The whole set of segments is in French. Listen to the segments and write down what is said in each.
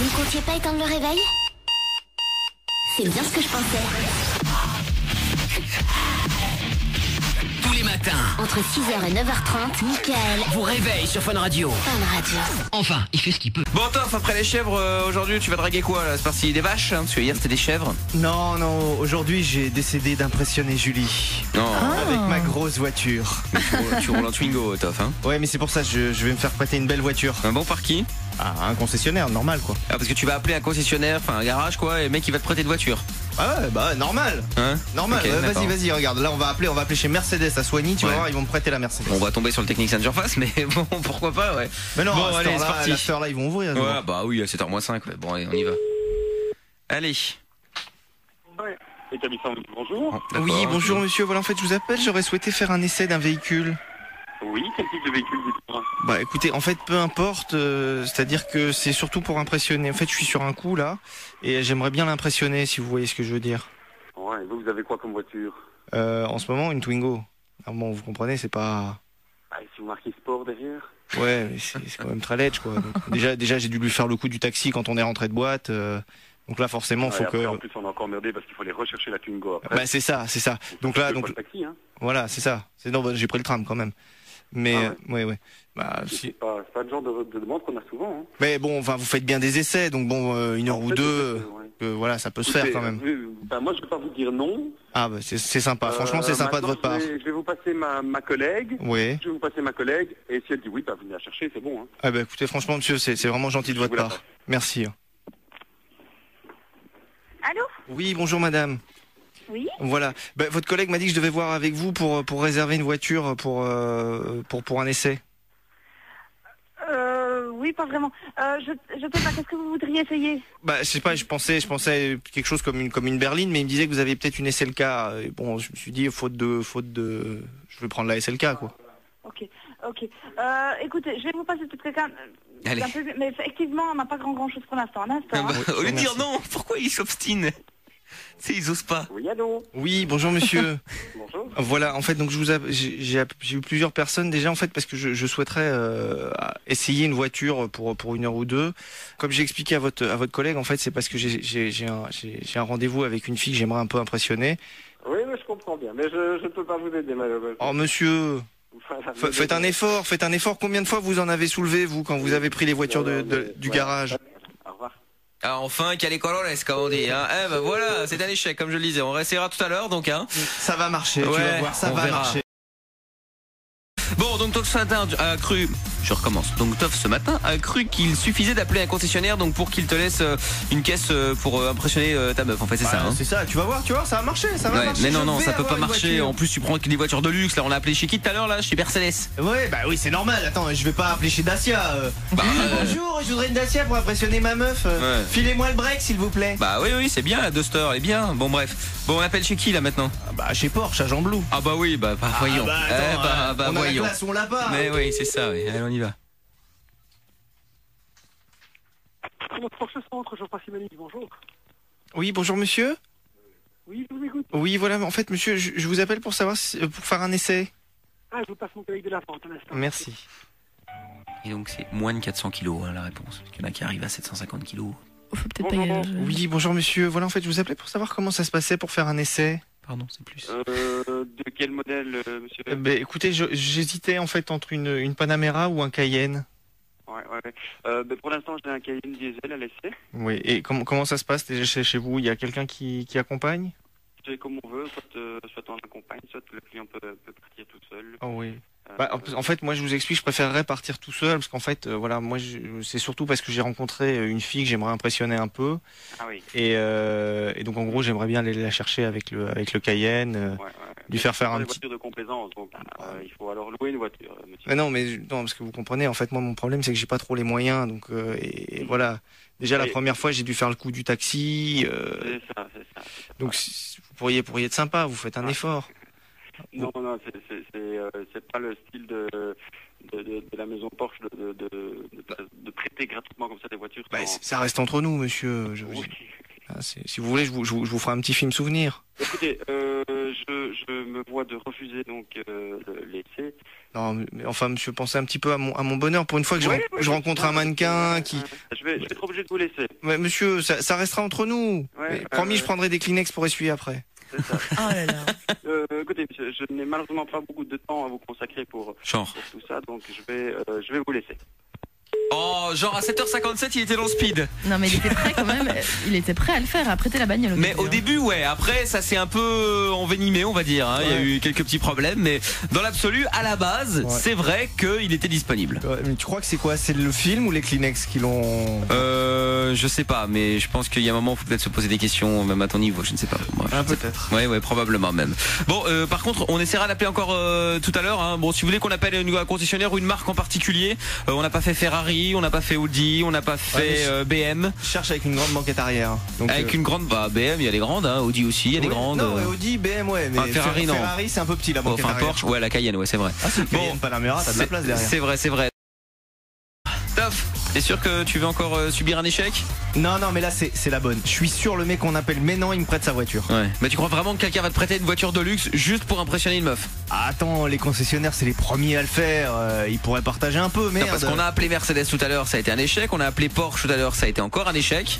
Vous ne comptiez pas éteindre le réveil? C'est bien ce que je pensais. Tous les matins, Entre 6h et 9h30, Mickaël vous réveille sur Fun Radio. Fun Radio. Enfin, il fait ce qu'il peut. Bon, Toff, après les chèvres, aujourd'hui, tu vas draguer quoi là? C'est parti des vaches, hein, parce que hier c'était des chèvres. Non, aujourd'hui j'ai décidé d'impressionner Julie. Non, Avec ma grosse voiture. tu roules en Twingo, Toff, hein. Ouais, mais c'est pour ça que je vais me faire prêter une belle voiture. Un bon par qui? Ah, un concessionnaire, normal quoi. Ah, parce que tu vas appeler un concessionnaire, enfin un garage quoi, et le mec il va te prêter de voiture. Ah ouais, bah normal. Hein? Normal, Ok, d'accord. vas-y, regarde. Là on va appeler chez Mercedes à Soigny, tu vas Ouais. voir, ils vont me prêter la Mercedes. On va tomber sur le technicien de surface, mais bon, pourquoi pas, ouais. Mais non, Bon, à allez, cette c'est heure-là, parti. à cette heure-là, ils vont ouvrir. Ouais, bah oui, à 7h-5, ouais. Bon, allez, on y va. Allez. Ouais. Établissement, bonjour. Bon, d'accord. Oui, bonjour monsieur, voilà en fait je vous appelle, j'aurais souhaité faire un essai d'un véhicule. Oui, quel type de véhicule dites-moi? Bah écoutez, en fait peu importe, c'est-à-dire que c'est surtout pour impressionner. En fait je suis sur un coup là, et j'aimerais bien l'impressionner si vous voyez ce que je veux dire. Ouais, vous avez quoi comme voiture? En ce moment une Twingo. Ah bon, vous comprenez, c'est pas... Ah, et si vous marquez sport derrière? Ouais, mais c'est quand même très ledge quoi. Donc, déjà j'ai dû lui faire le coup du taxi quand on est rentré de boîte. Donc là forcément Ouais, faut après, que... En plus, on est encore merdé parce qu'il faut aller rechercher la Twingo après. Bah c'est ça. Donc là, C'est pas le taxi, hein. voilà, c'est ça. Non, bah, j'ai pris le tram quand même. Mais Ah ouais. Bah C'est si. pas le genre de demande qu'on a souvent, hein. Mais bon, enfin vous faites bien des essais, donc bon, une heure En ou fait, deux, ouais. voilà, ça peut se faire Écoutez, quand même. Moi, je vais pas vous dire non. Ah bah c'est sympa. Franchement, c'est sympa de Maintenant, votre part. Je vais vous passer ma collègue. Oui. Je vais vous passer ma collègue. Et si elle dit oui, bah, venez la chercher, c'est bon, hein. Ah bah écoutez, franchement, monsieur, c'est vraiment gentil de votre vous la part. passe. Merci. Allô? Oui, bonjour madame. Oui? Voilà. Bah, votre collègue m'a dit que je devais voir avec vous pour réserver une voiture pour un essai. Oui, pas vraiment. Je sais pas, qu'est-ce que vous voudriez essayer? Bah je sais pas, je pensais quelque chose comme une berline, mais il me disait que vous aviez peut-être une SLK. Et bon, je me suis dit faute de, je vais prendre la SLK quoi. Ok. Écoutez, je vais vous passer peut-être quelqu'un... Allez. d'un peu- mais effectivement, on n'a pas grand chose pour l'instant. Un instant, Ah hein. bah, au lieu de dire merci. non, pourquoi ils s'obstinent? Tu sais, ils osent pas. Oui, allô? Oui, bonjour monsieur. Bonjour. Voilà, en fait, donc j'ai eu plusieurs personnes déjà en fait parce que je souhaiterais essayer une voiture pour une heure ou deux. Comme j'ai expliqué à votre collègue, en fait, c'est parce que j'ai un rendez-vous avec une fille que j'aimerais un peu impressionner. Oui, mais je comprends bien. Mais je ne peux pas vous aider, malheureusement. Oh monsieur, Voilà, faites un effort. Combien de fois vous en avez soulevé vous quand vous avez pris les voitures du garage? Au revoir. Ah, enfin, quel colores, comme on dit, hein. Eh ben voilà, c'est un échec, comme je le disais. On restera tout à l'heure, donc, hein. Ça va marcher, tu Ouais, vas voir, ça on va verra. marcher. Bon, donc Toff ce matin a cru, je recommence. Donc Toff ce matin a cru qu'il suffisait d'appeler un concessionnaire donc pour qu'il te laisse une caisse pour impressionner ta meuf. En fait, c'est ça. Hein. C'est ça, tu vas voir, ça va marcher, ça va Ouais, marcher. mais non, je non, vais ça peut pas avoir une marcher. voiture. En plus, tu prends que des voitures de luxe. Là, on a appelé chez qui tout à l'heure, là, chez Mercedes. Ouais, bah oui, c'est normal. Attends, je vais pas appeler chez Dacia. Oui, bonjour, je voudrais une Dacia pour impressionner ma meuf. Ouais. Filez-moi le break, s'il vous plaît. Bah oui, c'est bien, la Duster, elle est bien. Bon, bref. Bon, on appelle chez qui là maintenant? Bah chez Porsche, à Jean Blou. Ah bah oui, bah voyons. Attends, on a voyons. la classe, on l'a pas. Mais oui, c'est ça. Oui. Allez, on y va. Porsche Centre, Jean-François Simonique, bonjour. Oui, bonjour monsieur. Oui, je vous écoute. Oui, voilà, en fait, monsieur, je vous appelle pour savoir pour faire un essai. Ah, je vous passe mon collègue de la vente, un instant. Merci. Et donc, c'est moins de 400 kilos, hein, la réponse. Il y en a qui arrivent à 750 kilos. Faut peut-être Bonjour. pas y aller. Oui, bonjour monsieur. Voilà, en fait, je vous appelais pour savoir comment ça se passait pour faire un essai. Pardon, c'est plus. De quel modèle, monsieur? Ben, écoutez, j'hésitais en fait entre une Panamera ou un Cayenne. Ouais. Pour l'instant, j'ai un Cayenne diesel à l'essai. Oui, et comment ça se passe déjà chez vous? Il y a quelqu'un qui accompagne? C'est comme on veut, soit on accompagne, soit le client peut partir tout seul. Oh oui. Bah, en fait, moi, je vous explique, je préférerais partir tout seul parce qu'en fait, voilà, moi, c'est surtout parce que j'ai rencontré une fille que j'aimerais impressionner un peu, Ah oui. et donc en gros, j'aimerais bien aller la chercher avec le Cayenne, Ouais. lui faire faire Pas un des petit. voitures de complaisance, donc il faut alors louer une voiture, monsieur. Mais non, parce que vous comprenez, en fait, moi, mon problème, c'est que j'ai pas trop les moyens, donc et voilà. Déjà, la Et- première fois, j'ai dû faire le coup du taxi, C'est ça. donc vous pourriez être sympa, vous faites un Ouais. effort. Non, c'est pas le style de la maison Porsche de prêter gratuitement comme ça des voitures. Bah, sans- ça reste entre nous, monsieur. Oui. Si vous voulez, je vous ferai un petit film souvenir. Écoutez, je me vois de refuser donc l'essai. Non, mais enfin, monsieur, pensez un petit peu à mon bonheur. Pour une fois que Oui, je rencontre un mannequin qui... Je vais être obligé de vous laisser. Ouais, monsieur, ça restera entre nous. Ouais, Mais promis, je prendrai des Kleenex pour essuyer après. C'est ça. Oh là là. Écoutez, monsieur, je n'ai malheureusement pas beaucoup de temps à vous consacrer pour tout ça, donc je vais vous laisser. Oh, genre à 7h57, il était dans le speed. Non mais il était prêt quand même. Il était prêt à le faire, à prêter la bagnole. Mais au début, ouais. Après, ça s'est un peu envenimé, on va dire. Hein. Il y a eu quelques petits problèmes, mais dans l'absolu, à la base, c'est vrai qu'il était disponible. Ouais, mais tu crois que c'est quoi? C'est le film ou les Kleenex qui l'ont... Je sais pas, mais je pense qu'il y a un moment, il faut peut-être se poser des questions, même à ton niveau, je ne sais pas. Bref, peut-être. Ouais, probablement même. Bon, par contre, on essaiera d'appeler encore tout à l'heure. Hein. Bon, si vous voulez qu'on appelle un concessionnaire ou une marque en particulier, on n'a pas fait Ferrari, on n'a pas fait Audi, on n'a pas fait BM. Je cherche avec une grande banquette arrière. Donc, avec une grande, BM, il y a les grandes, hein. Audi aussi, il y a des grandes. Non, Audi, BM, ouais, mais Ferrari, non. Ferrari, c'est un peu petit la banquette arrière. Porsche, ouais, la Cayenne, ouais, c'est vrai. Ah, c'est une Cayenne Panamera, t'as de la place derrière. C'est vrai. Toff, t'es sûr que tu veux encore subir un échec? Non, mais là c'est la bonne. Je suis sûr, le mec qu'on appelle maintenant, il me prête sa voiture. Ouais. Mais tu crois vraiment que quelqu'un va te prêter une voiture de luxe juste pour impressionner une meuf? Attends, les concessionnaires c'est les premiers à le faire. Ils pourraient partager un peu, merde. Non, parce qu'on a appelé Mercedes tout à l'heure, ça a été un échec. On a appelé Porsche tout à l'heure, ça a été encore un échec.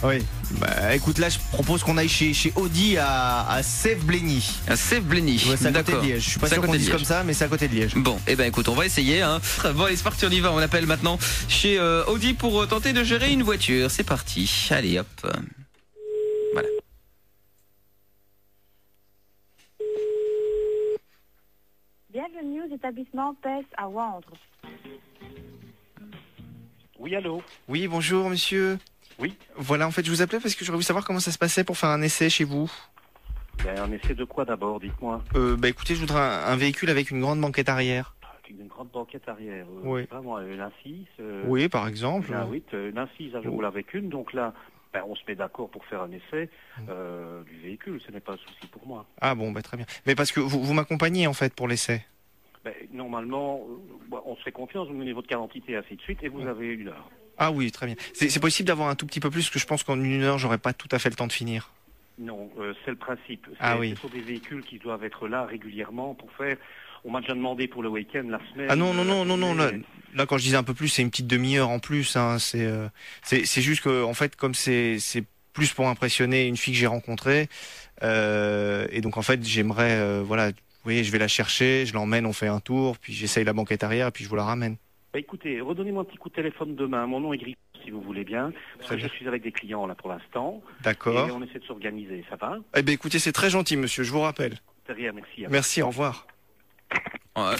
Oui. Bah écoute, là je propose qu'on aille chez Audi à Sèvres-Blény. À Sèvres-Blény. Ouais, c'est à côté de Liège. Je suis pas sûr qu'on dise comme ça, mais c'est à côté de Liège. Bon, écoute, on va essayer. Hein. Bon, allez, c'est parti, on y va. On appelle maintenant chez Audi pour tenter de gérer une voiture. C'est parti. Allez, hop. Voilà. Bienvenue aux établissements PES à Wandre. Oui, allô? Oui, bonjour monsieur. Oui. Voilà, en fait, je vous appelais parce que j'aurais voulu savoir comment ça se passait pour faire un essai chez vous. Un essai de quoi d'abord, dites-moi? Écoutez, je voudrais un véhicule avec une grande banquette arrière. Une grande banquette arrière. Oui. Vraiment, l'Insys. Oui, par exemple. L'Insys, je roule avec une, donc là, on se met d'accord pour faire un essai du véhicule, ce n'est pas un souci pour moi. Ah bon, très bien. Mais parce que vous m'accompagnez en fait pour l'essai. Normalement, on se fait confiance, vous menez votre carte d'identité, ainsi de suite, et vous avez 1 heure. Ah oui, très bien. C'est possible d'avoir un tout petit peu plus, parce que je pense qu'en 1 heure, j'aurais pas tout à fait le temps de finir. Non, c'est le principe. Oui. Ce sont des véhicules qui doivent être là régulièrement pour faire... On m'a déjà demandé pour le week-end, la semaine... Ah non, là, quand je disais un peu plus, c'est une petite demi-heure en plus. Hein. C'est juste que, en fait, comme c'est plus pour impressionner une fille que j'ai rencontrée, et donc en fait, j'aimerais, vous voyez, je vais la chercher, je l'emmène, on fait un tour, puis j'essaye la banquette arrière, puis je vous la ramène. Écoutez, redonnez-moi un petit coup de téléphone demain. Mon nom est Gris, si vous voulez bien. Parce que je suis avec des clients là pour l'instant. D'accord. Et on essaie de s'organiser, ça va? Écoutez, c'est très gentil, monsieur, je vous rappelle. Derrière, merci. Merci, au revoir. Ouais.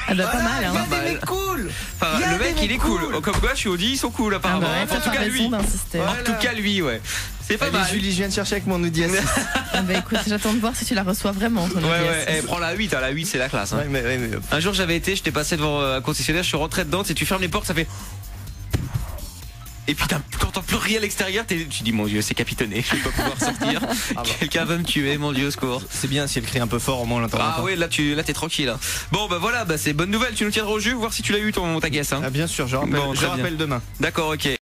Ah bah pas mal, hein. Pas mal. Cool. Enfin, le mec, il est cool. Comme quoi, chez Audi, ils sont cool, apparemment. En tout cas, lui. En tout cas, lui, ouais. C'est pas mal. Julie, je viens de chercher avec mon Audi S6. Écoute, j'attends de voir si tu la reçois vraiment, ton Audi S6. Prends la 8, la 8 c'est la classe. Hein. Mais... Un jour j'étais passé devant un concessionnaire, je suis rentré dedans, tu fermes les portes, ça fait... Et puis quand t'entends plus rien à l'extérieur, tu dis mon Dieu, c'est capitonné, je vais pas pouvoir sortir. Quelqu'un va me tuer, mon Dieu, au secours. C'est bien si elle crie un peu fort, au moins on l'entend. Ah oui, là t'es tranquille. Hein. Bon voilà, c'est bonne nouvelle, tu nous tiendras au jus, voir si tu l'as eu ta caisse. Hein. Ah bien sûr, je rappelle demain. D'accord, ok.